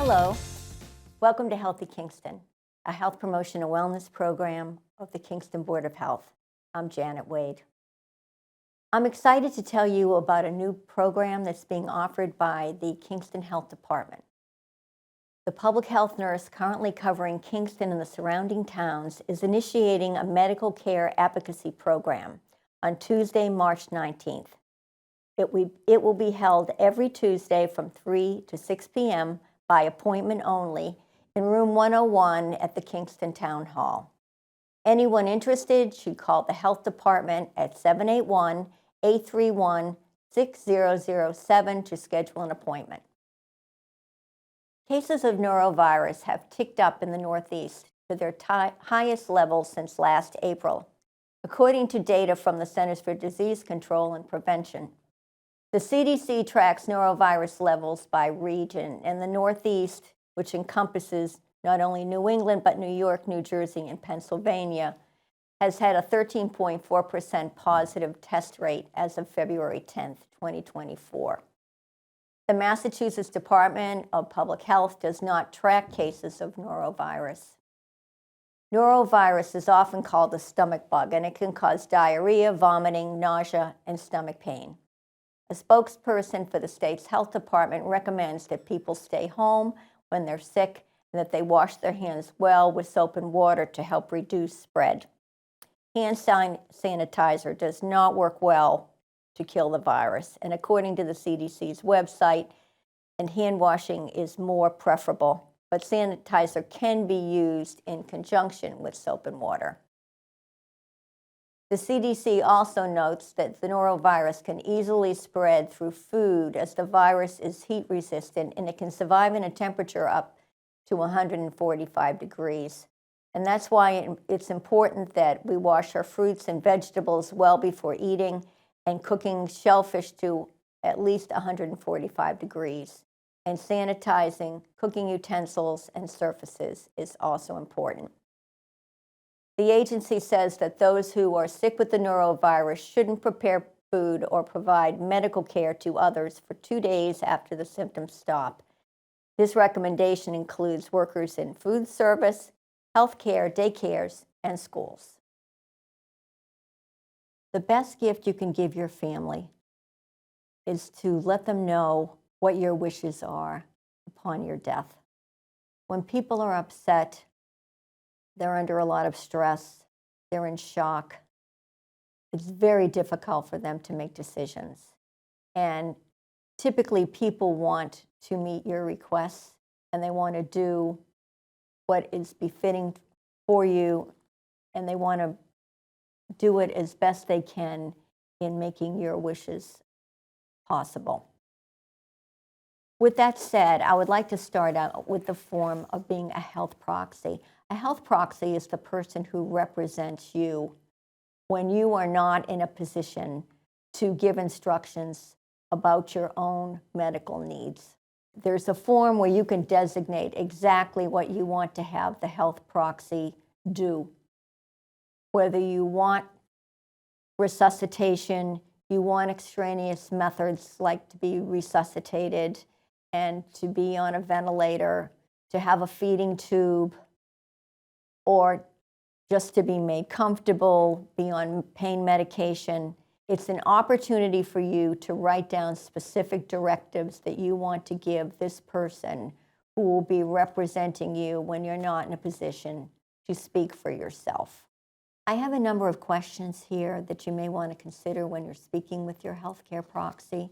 Hello, welcome to Healthy Kingston, a health promotion and wellness program of the Kingston Board of Health. I'm Janet Wade. I'm excited to tell you about a new program that's being offered by the Kingston Health Department. The public health nurse currently covering Kingston and the surrounding towns is initiating a Medical Care Advocacy Program on Tuesday, March 19th. It will be held every Tuesday from 3 to 6 p.m. by appointment only in room 101 at the Kingston Town Hall. Anyone interested should call the health department at 781-831-6007 to schedule an appointment. Cases of norovirus have ticked up in the Northeast to their highest level since last April, according to data from the Centers for Disease Control and Prevention. The CDC tracks norovirus levels by region, and the Northeast, which encompasses not only New England but New York, New Jersey, and Pennsylvania, has had a 13.4% positive test rate as of February 10th, 2024. The Massachusetts Department of Public Health does not track cases of norovirus. Norovirus is often called the stomach bug, and it can cause diarrhea, vomiting, nausea, and stomach pain. A spokesperson for the state's health department recommends that people stay home when they're sick and that they wash their hands well with soap and water to help reduce spread. Hand sanitizer does not work well to kill the virus, and according to the CDC's website, and hand washing is more preferable, but sanitizer can be used in conjunction with soap and water. The CDC also notes that the norovirus can easily spread through food as the virus is heat resistant and it can survive in a temperature up to 145 degrees. And that's why it's important that we wash our fruits and vegetables well before eating and cooking shellfish to at least 145 degrees. And sanitizing cooking utensils and surfaces is also important. The agency says that those who are sick with the norovirus shouldn't prepare food or provide medical care to others for 2 days after the symptoms stop. This recommendation includes workers in food service, healthcare, daycares, and schools. The best gift you can give your family is to let them know what your wishes are upon your death. When people are upset, they're under a lot of stress, they're in shock. It's very difficult for them to make decisions. And typically people want to meet your requests and they want to do what is befitting for you, and they want to do it as best they can in making your wishes possible. With that said, I would like to start out with the form of being a health proxy. A health proxy is the person who represents you when you are not in a position to give instructions about your own medical needs. There's a form where you can designate exactly what you want to have the health proxy do. Whether you want resuscitation, you want extraneous methods like to be resuscitated and to be on a ventilator, to have a feeding tube, or just to be made comfortable, be on pain medication. It's an opportunity for you to write down specific directives that you want to give this person who will be representing you when you're not in a position to speak for yourself. I have a number of questions here that you may want to consider when you're speaking with your healthcare proxy,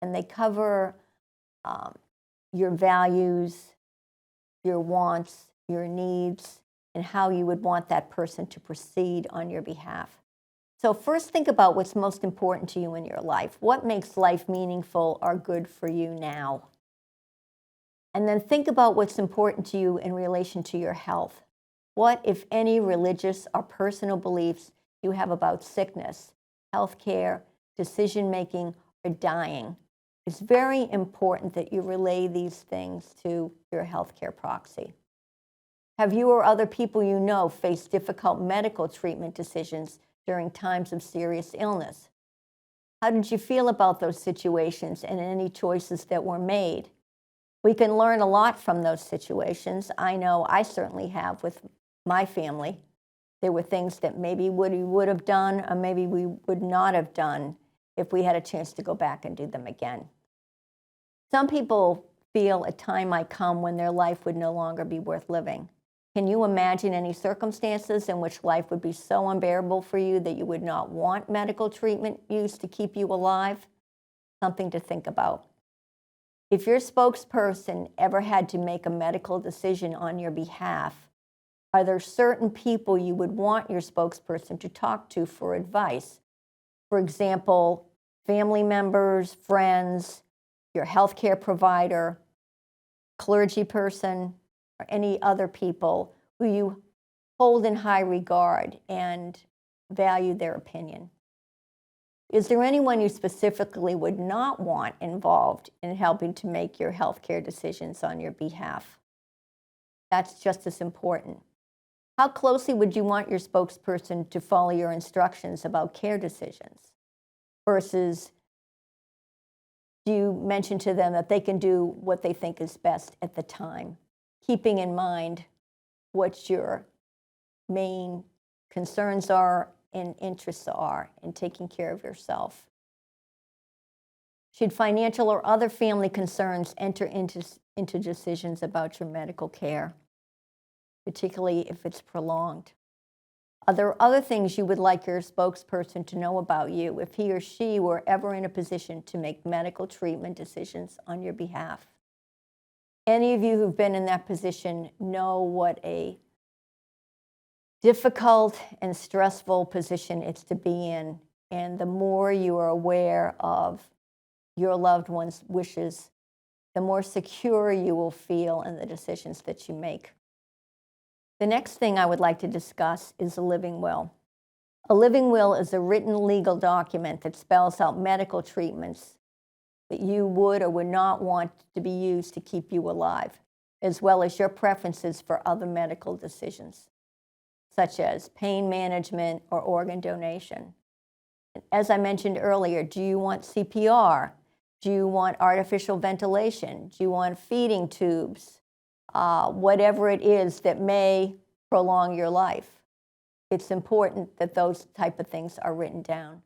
and they cover your values, your wants, your needs, and how you would want that person to proceed on your behalf. So first, think about what's most important to you in your life. What makes life meaningful or good for you now? And then think about what's important to you in relation to your health. What, if any, religious or personal beliefs you have about sickness, healthcare, decision-making, or dying? It's very important that you relay these things to your healthcare proxy. Have you or other people you know faced difficult medical treatment decisions during times of serious illness? How did you feel about those situations and any choices that were made? We can learn a lot from those situations. I know I certainly have with my family. There were things that maybe we would have done or maybe we would not have done if we had a chance to go back and do them again. Some people feel a time might come when their life would no longer be worth living. Can you imagine any circumstances in which life would be so unbearable for you that you would not want medical treatment used to keep you alive? Something to think about. If your spokesperson ever had to make a medical decision on your behalf, are there certain people you would want your spokesperson to talk to for advice? For example, family members, friends, your healthcare provider, clergy person, or any other people who you hold in high regard and value their opinion. Is there anyone you specifically would not want involved in helping to make your healthcare decisions on your behalf? That's just as important. How closely would you want your spokesperson to follow your instructions about care decisions? Versus, do you mention to them that they can do what they think is best at the time, keeping in mind what your main concerns are and interests are in taking care of yourself? Should financial or other family concerns enter into decisions about your medical care, particularly if it's prolonged? Are there other things you would like your spokesperson to know about you if he or she were ever in a position to make medical treatment decisions on your behalf? Any of you who've been in that position know what a difficult and stressful position it's to be in. And the more you are aware of your loved one's wishes, the more secure you will feel in the decisions that you make. The next thing I would like to discuss is a living will. A living will is a written legal document that spells out medical treatments that you would or would not want to be used to keep you alive, as well as your preferences for other medical decisions, such as pain management or organ donation. As I mentioned earlier, do you want CPR? Do you want artificial ventilation? Do you want feeding tubes? Whatever it is that may prolong your life. It's important that those type of things are written down.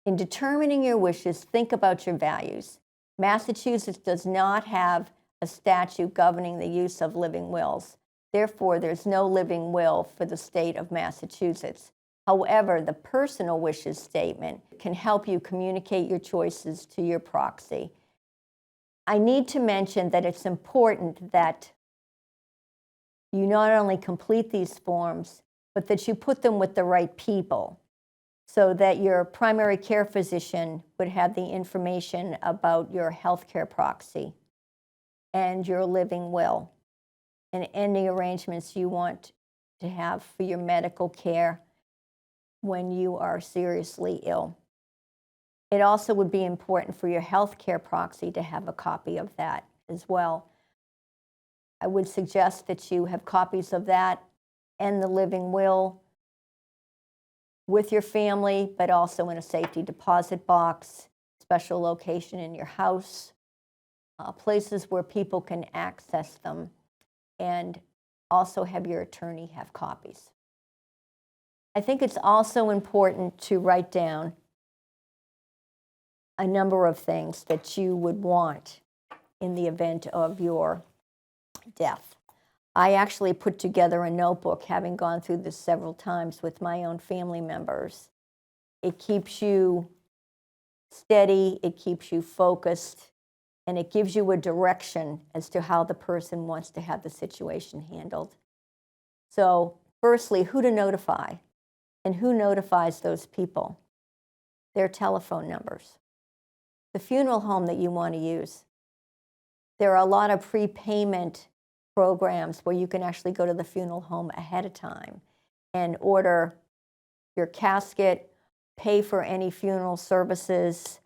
In determining your wishes, think about your values. Massachusetts does not have a statute governing the use of living wills. Therefore, there's no living will for the state of Massachusetts. However, the personal wishes statement can help you communicate your choices to your proxy. I need to mention that it's important that you not only complete these forms, but that you put them with the right people so that your primary care physician would have the information about your healthcare proxy and your living will and any arrangements you want to have for your medical care when you are seriously ill. It also would be important for your healthcare proxy to have a copy of that as well. I would suggest that you have copies of that and the living will with your family, but also in a safety deposit box, special location in your house, places where people can access them, and also have your attorney have copies. I think it's also important to write down a number of things that you would want in the event of your death. I actually put together a notebook, having gone through this several times with my own family members. It keeps you steady, it keeps you focused, and it gives you a direction as to how the person wants to have the situation handled. So, firstly, who to notify, and who notifies those people? Their telephone numbers. The funeral home that you want to use. There are a lot of prepayment programs where you can actually go to the funeral home ahead of time and order your casket, pay for any funeral services,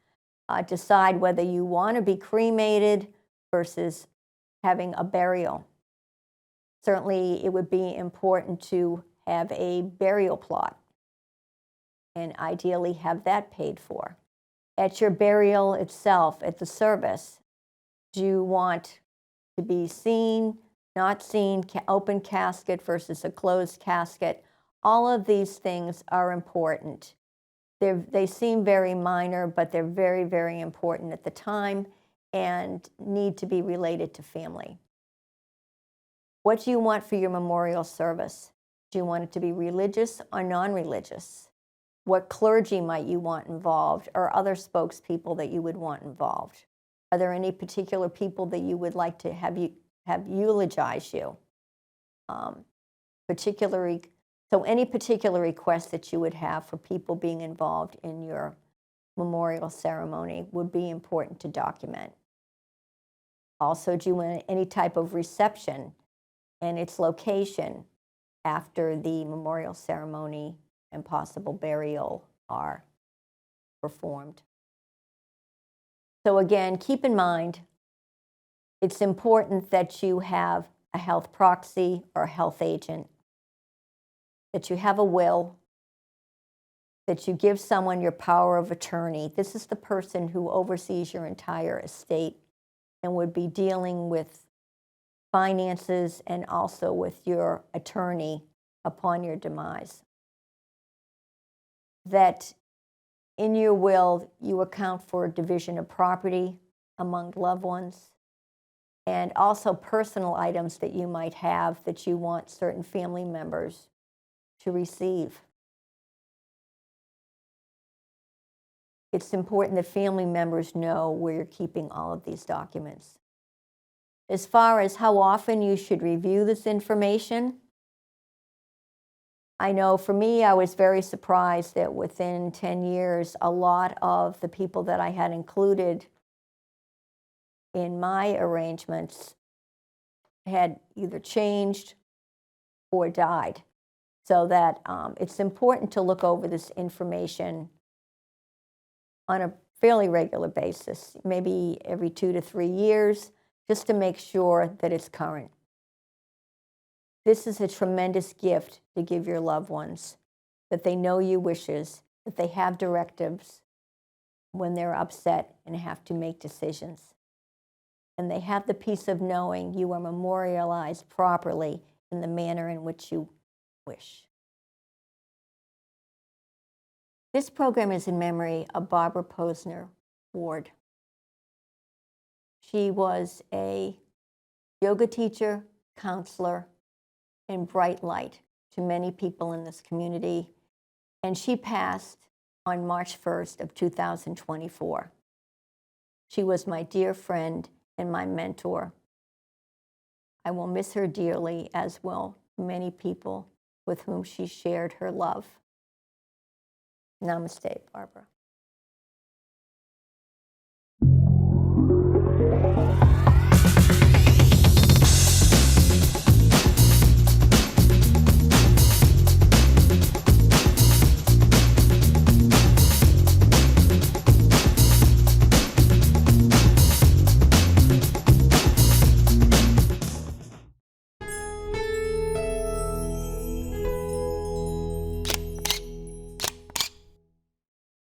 decide whether you want to be cremated versus having a burial. Certainly, it would be important to have a burial plot and ideally have that paid for. At your burial itself, at the service, Do you want to be seen, not seen, open casket versus a closed casket? All of these things are important. They seem very minor, but they're very, very important at the time and need to be related to family. What do you want for your memorial service? Do you want it to be religious or non-religious? What clergy might you want involved, or other spokespeople that you would want involved? Are there any particular people that you would like to have eulogize you? So any particular requests that you would have for people being involved in your memorial ceremony would be important to document. Also, do you want any type of reception and its location after the memorial ceremony and possible burial are performed? So again, keep in mind, it's important that you have a health proxy or a health agent, that you have a will, that you give someone your power of attorney. This is the person who oversees your entire estate and would be dealing with finances and also with your attorney upon your demise. That in your will, you account for division of property among loved ones, and also personal items that you might have that you want certain family members to receive. It's important that family members know where you're keeping all of these documents. As far as how often you should review this information, I know for me, I was very surprised that within 10 years, a lot of the people that I had included in my arrangements had either changed or died. So that it's important to look over this information on a fairly regular basis, maybe every 2 to 3 years, just to make sure that it's current. This is a tremendous gift to give your loved ones, that they know your wishes, that they have directives when they're upset and have to make decisions. And they have the peace of knowing you are memorialized properly in the manner in which you wish. This program is in memory of Barbara Posner Ward. She was a yoga teacher, counselor, and bright light to many people in this community. And she passed on March 1st of 2024. She was my dear friend and my mentor. I will miss her dearly, as will many people with whom she shared her love. Namaste, Barbara.